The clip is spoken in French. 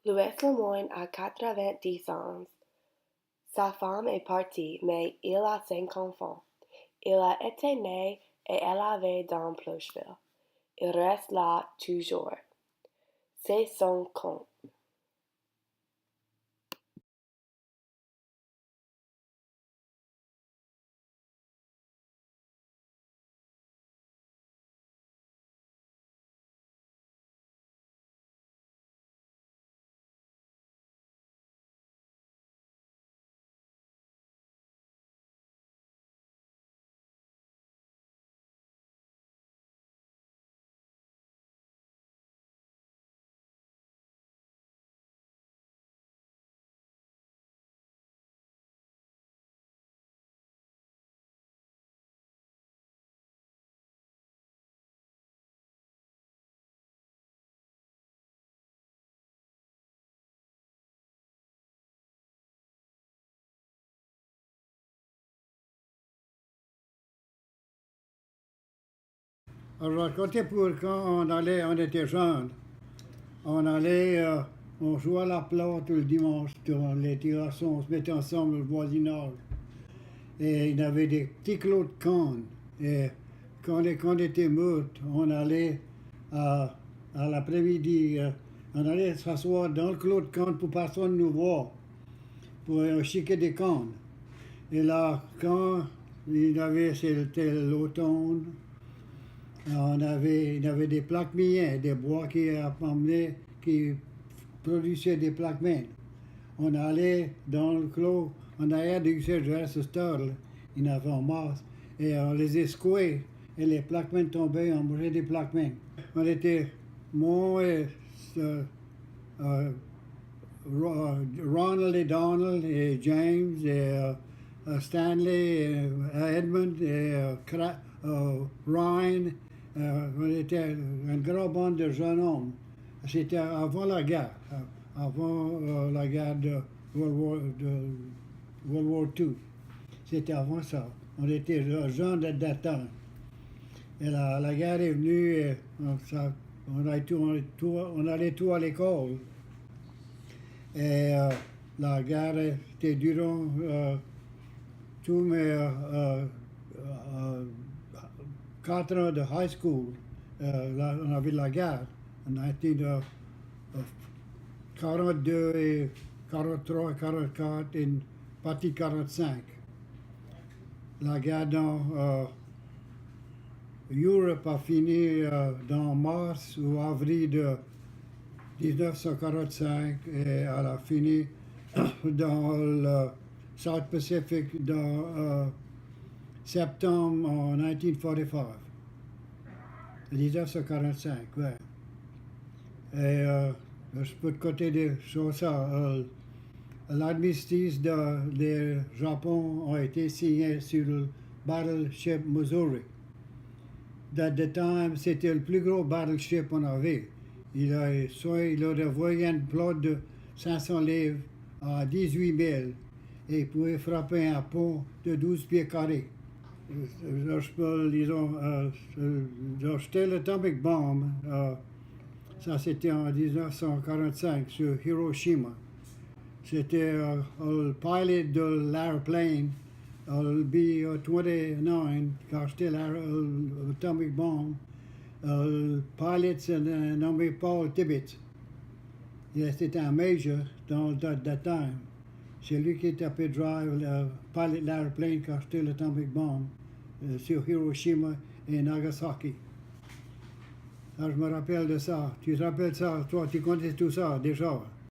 Louis Lemoine a 90 ans. Sa femme est partie, mais il a 5 enfants. Il a été né et élevé dans Plocheville. Il reste là toujours. C'est son compte. Alors, je racontais pour quand on était jeunes. On jouait à la plate le dimanche, les petits garçons, on se mettait ensemble, le voisinage. Et il y avait des petits clos de canne. Et quand on était meute, on allait à l'après-midi, on allait s'asseoir dans le clos de canne pour personne nous voir, pour chiquer des cannes. Et là, quand c'était l'automne, il y avait des plaques minières, des bois qui produisaient des plaques mines. On allait dans le clos, on allait du cégep, ce store, il y en avait en masse, et on les escouait, et les plaques mines tombaient, on mangeait des plaques mines. On était, moi et Ronald et Donald et James et Stanley et Edmund et Ryan. On était une grande bande de jeunes hommes. C'était avant la guerre, avant la guerre de World War II. C'était avant ça. On était jeunes de temps. Et la guerre est venue et on allait tout à l'école. Et la guerre était durant tous mes 4 ans de high school. On avait la guerre en 1942 et 43, 44 et partie 45. La guerre dans Europe a fini dans mars ou avril de 1945 et elle a fini dans le South Pacific dans septembre en 1945. 1945, ouais. Et je peux te côté des choses ça. L'armistice du Japon a été signé sur le battleship Missouri. At the time, c'était le plus gros battleship qu'on avait. Il a envoyé une flotte de 500 livres à 18 milles et il pouvait frapper un pont de 12 pieds carrés. Jeté l'atomic bomb, ça c'était en 1945 sur Hiroshima. C'était le pilot de l'airplane, le B-29, quand c'était l'atomic bomb. Le pilot s'est nommé Paul Tibbets. C'était un major dans le time. C'est lui qui était appelé drive, pilot l'airplane quand c'était l'atomic bomb sur Hiroshima et Nagasaki. Alors je me rappelle de ça. Tu te rappelles ça? Toi, tu connais tout ça déjà?